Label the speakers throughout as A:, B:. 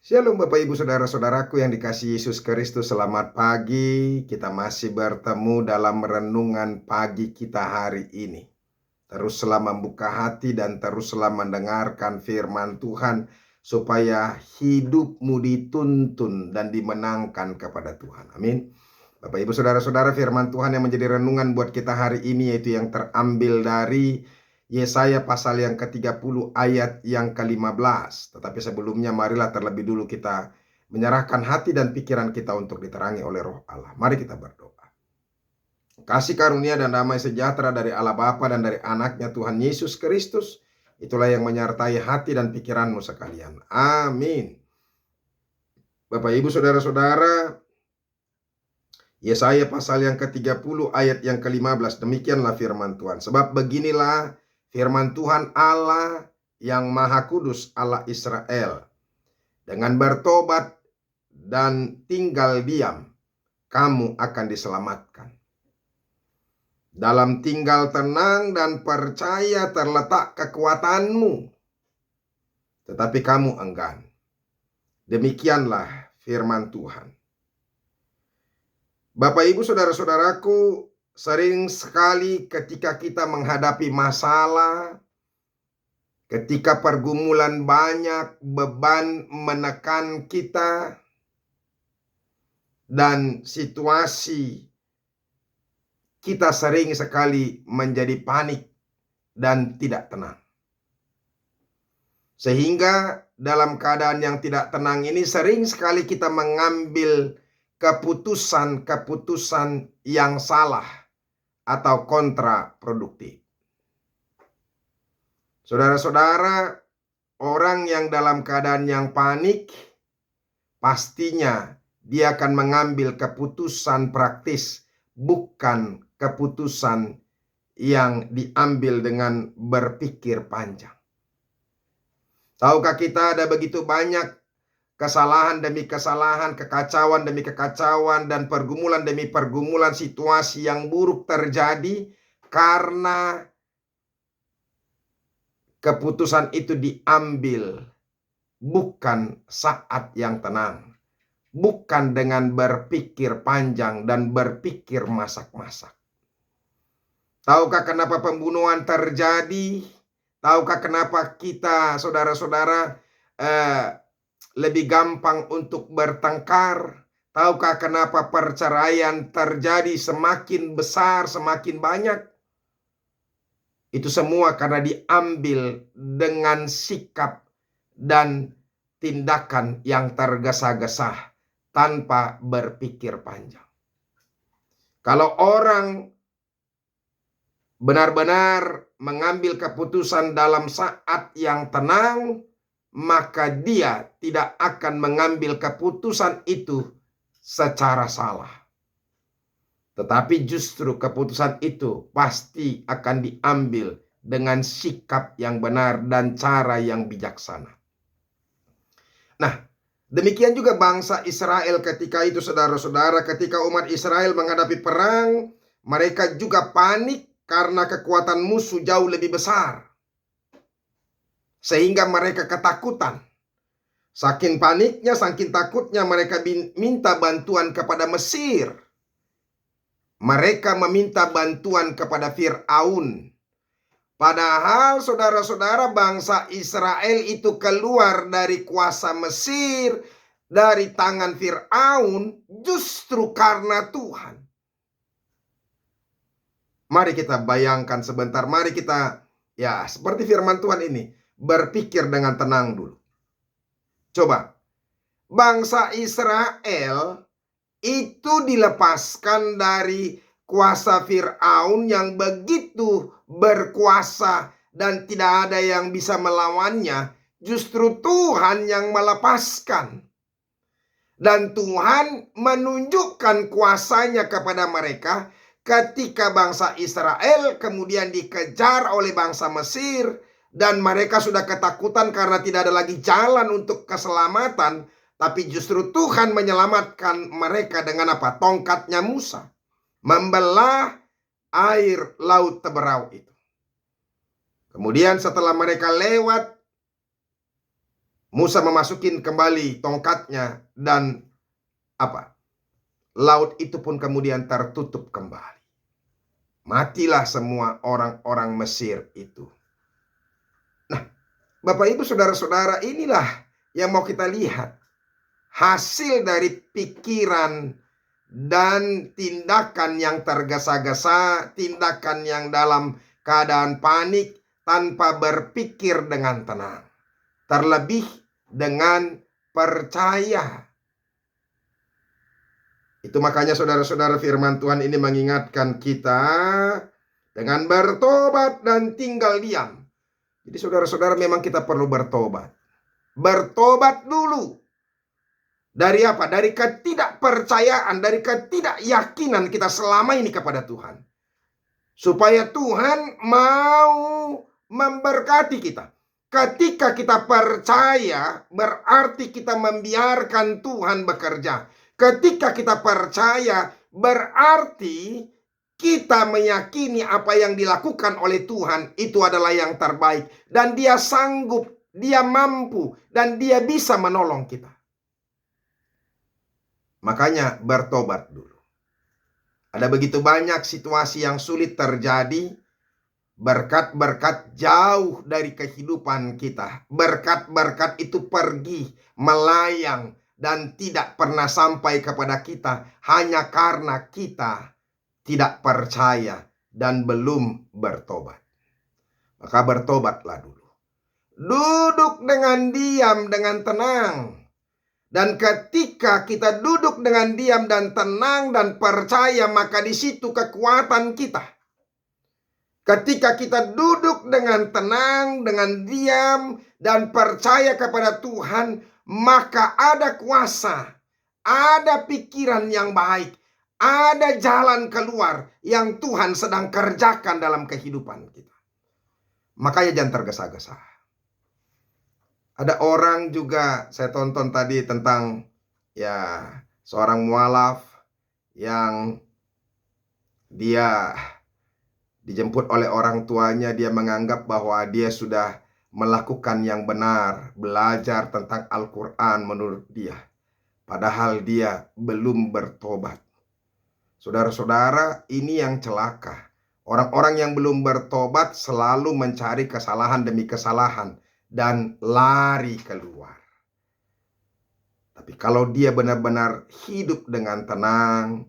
A: Shalom Bapak Ibu Saudara-saudaraku yang dikasihi Yesus Kristus, selamat pagi. Kita masih bertemu dalam renungan pagi kita hari ini. Teruslah membuka hati dan teruslah mendengarkan firman Tuhan supaya hidupmu dituntun dan dimenangkan kepada Tuhan. Amin. Bapak Ibu Saudara-saudara, firman Tuhan yang menjadi renungan buat kita hari ini yaitu yang terambil dari Yesaya pasal yang ke-30 ayat yang ke-15. Tetapi sebelumnya marilah terlebih dulu kita menyerahkan hati dan pikiran kita untuk diterangi oleh Roh Allah. Mari kita berdoa. Kasih karunia dan damai sejahtera dari Allah Bapa dan dari anaknya Tuhan Yesus Kristus, itulah yang menyertai hati dan pikiranmu sekalian. Amin. Bapak Ibu Saudara-saudara, Yesaya pasal yang ke-30 ayat yang ke-15. Demikianlah firman Tuhan. Sebab beginilah firman Tuhan Allah yang Maha Kudus, Allah Israel. Dengan bertobat dan tinggal diam, kamu akan diselamatkan. Dalam tinggal tenang dan percaya terletak kekuatanmu, tetapi kamu enggan. Demikianlah firman Tuhan. Bapak Ibu Saudara-saudaraku, sering sekali ketika kita menghadapi masalah, ketika pergumulan banyak, beban menekan kita, dan situasi kita sering sekali menjadi panik dan tidak tenang. Sehingga dalam keadaan yang tidak tenang ini sering sekali kita mengambil keputusan-keputusan yang salah atau kontraproduktif. Saudara-saudara, orang yang dalam keadaan yang panik, pastinya dia akan mengambil keputusan praktis, bukan keputusan yang diambil dengan berpikir panjang. Tahukah kita ada begitu banyak kesalahan demi kesalahan, kekacauan demi kekacauan, dan pergumulan demi pergumulan, situasi yang buruk terjadi karena keputusan itu diambil bukan saat yang tenang, bukan dengan berpikir panjang dan berpikir masak-masak. Tahukah kenapa pembunuhan terjadi? Tahukah kenapa kita, saudara-saudara, lebih gampang untuk bertengkar? Tahukah kenapa perceraian terjadi semakin besar, semakin banyak? Itu semua karena diambil dengan sikap dan tindakan yang tergesa-gesa tanpa berpikir panjang. Kalau orang benar-benar mengambil keputusan dalam saat yang tenang, maka dia tidak akan mengambil keputusan itu secara salah. Tetapi justru keputusan itu pasti akan diambil dengan sikap yang benar dan cara yang bijaksana. Nah, demikian juga bangsa Israel ketika itu, saudara-saudara, ketika umat Israel menghadapi perang, mereka juga panik karena kekuatan musuh jauh lebih besar. Sehingga mereka ketakutan. Saking paniknya, saking takutnya mereka minta bantuan kepada Mesir. Mereka meminta bantuan kepada Fir'aun. Padahal saudara-saudara, bangsa Israel itu keluar dari kuasa Mesir, dari tangan Fir'aun, justru karena Tuhan. Mari kita bayangkan sebentar, mari kita, ya seperti firman Tuhan ini, berpikir dengan tenang dulu. Coba, bangsa Israel itu dilepaskan dari kuasa Fir'aun yang begitu berkuasa dan tidak ada yang bisa melawannya. Justru Tuhan yang melepaskan. Dan Tuhan menunjukkan kuasanya kepada mereka ketika bangsa Israel kemudian dikejar oleh bangsa Mesir. Dan mereka sudah ketakutan karena tidak ada lagi jalan untuk keselamatan. Tapi justru Tuhan menyelamatkan mereka dengan apa? Tongkatnya Musa. Membelah air laut Teberau itu. Kemudian setelah mereka lewat Musa memasukin kembali tongkatnya dan apa? Laut itu pun kemudian tertutup kembali. Matilah semua orang-orang Mesir itu. Nah, Bapak Ibu saudara-saudara, inilah yang mau kita lihat. Hasil dari pikiran dan tindakan yang tergesa-gesa, tindakan yang dalam keadaan panik tanpa berpikir dengan tenang. Terlebih dengan percaya. Itu makanya saudara-saudara, firman Tuhan ini mengingatkan kita dengan bertobat dan tinggal diam. Jadi saudara-saudara, memang kita perlu bertobat. Bertobat dulu. Dari apa? Dari ketidakpercayaan, dari ketidakyakinan kita selama ini kepada Tuhan. Supaya Tuhan mau memberkati kita. Ketika kita percaya, berarti kita membiarkan Tuhan bekerja. Ketika kita percaya, berarti kita meyakini apa yang dilakukan oleh Tuhan itu adalah yang terbaik. Dan Dia sanggup, Dia mampu, dan Dia bisa menolong kita. Makanya bertobat dulu. Ada begitu banyak situasi yang sulit terjadi. Berkat-berkat jauh dari kehidupan kita. Berkat-berkat itu pergi, melayang, dan tidak pernah sampai kepada kita hanya karena kita tidak percaya dan belum bertobat. Maka bertobatlah dulu. Duduk dengan diam, dengan tenang. Dan ketika kita duduk dengan diam dan tenang dan percaya, maka di situ kekuatan kita. Ketika kita duduk dengan tenang, dengan diam, dan percaya kepada Tuhan, maka ada kuasa, ada pikiran yang baik, ada jalan keluar yang Tuhan sedang kerjakan dalam kehidupan kita. Makanya jangan tergesa-gesa. Ada orang juga, saya tonton tadi tentang seorang mualaf yang dia dijemput oleh orang tuanya. Dia menganggap bahwa dia sudah melakukan yang benar, belajar tentang Al-Quran menurut dia. Padahal dia belum bertobat. Saudara-saudara, ini yang celaka. Orang-orang yang belum bertobat selalu mencari kesalahan demi kesalahan dan lari keluar. Tapi kalau dia benar-benar hidup dengan tenang,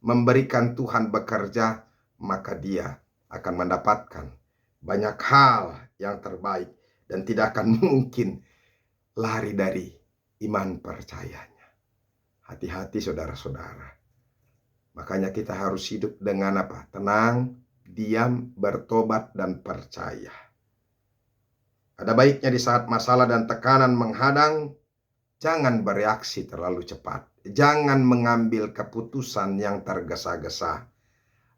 A: memberikan Tuhan bekerja, maka dia akan mendapatkan banyak hal yang terbaik dan tidak akan mungkin lari dari iman percayanya. Hati-hati saudara-saudara. Makanya kita harus hidup dengan tenang, diam, bertobat, dan percaya. Ada baiknya di saat masalah dan tekanan menghadang, jangan bereaksi terlalu cepat. Jangan mengambil keputusan yang tergesa-gesa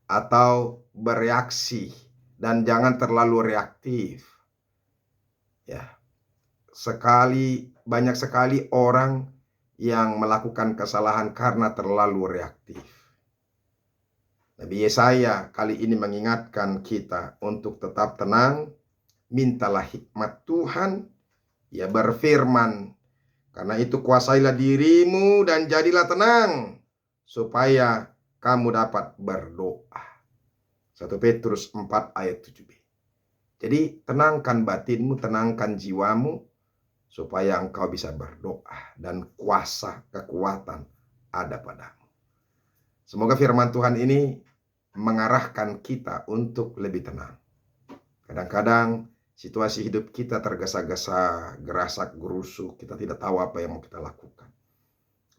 A: atau bereaksi, dan jangan terlalu reaktif. Banyak sekali orang yang melakukan kesalahan karena terlalu reaktif. Nabi Yesaya kali ini mengingatkan kita untuk tetap tenang, mintalah hikmat Tuhan. Ia berfirman, karena itu kuasailah dirimu dan jadilah tenang, supaya kamu dapat berdoa. 1 Petrus 4 ayat 7b. Jadi tenangkan batinmu, tenangkan jiwamu, supaya engkau bisa berdoa dan kuasa kekuatan ada padamu. Semoga firman Tuhan ini mengarahkan kita untuk lebih tenang. Kadang-kadang situasi hidup kita tergesa-gesa, gerasak gerusu, kita tidak tahu apa yang mau kita lakukan.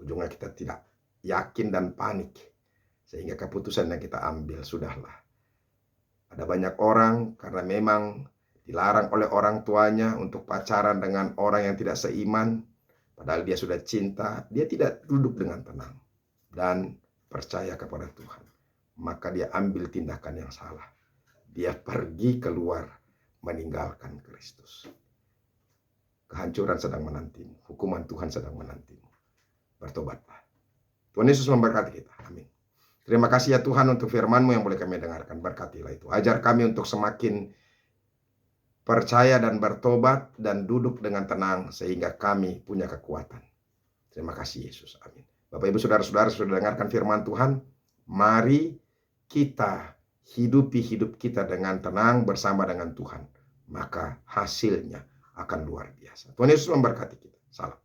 A: Ujungnya kita tidak yakin dan panik, sehingga keputusan yang kita ambil sudahlah. Ada banyak orang karena memang dilarang oleh orang tuanya untuk pacaran dengan orang yang tidak seiman, padahal dia sudah cinta, dia tidak duduk dengan tenang dan percaya kepada Tuhan. Maka dia ambil tindakan yang salah. Dia pergi keluar meninggalkan Kristus. Kehancuran sedang menantimu. Hukuman Tuhan sedang menantimu. Bertobatlah. Tuhan Yesus memberkati kita. Amin. Terima kasih ya Tuhan untuk firman-Mu yang boleh kami dengarkan. Berkatilah itu. Ajar kami untuk semakin percaya dan bertobat dan duduk dengan tenang sehingga kami punya kekuatan. Terima kasih Yesus. Amin. Bapak Ibu Saudara-saudara sudah dengarkan firman Tuhan. Mari kita hidupi hidup kita dengan tenang bersama dengan Tuhan. Maka hasilnya akan luar biasa. Tuhan Yesus memberkati kita. Salam.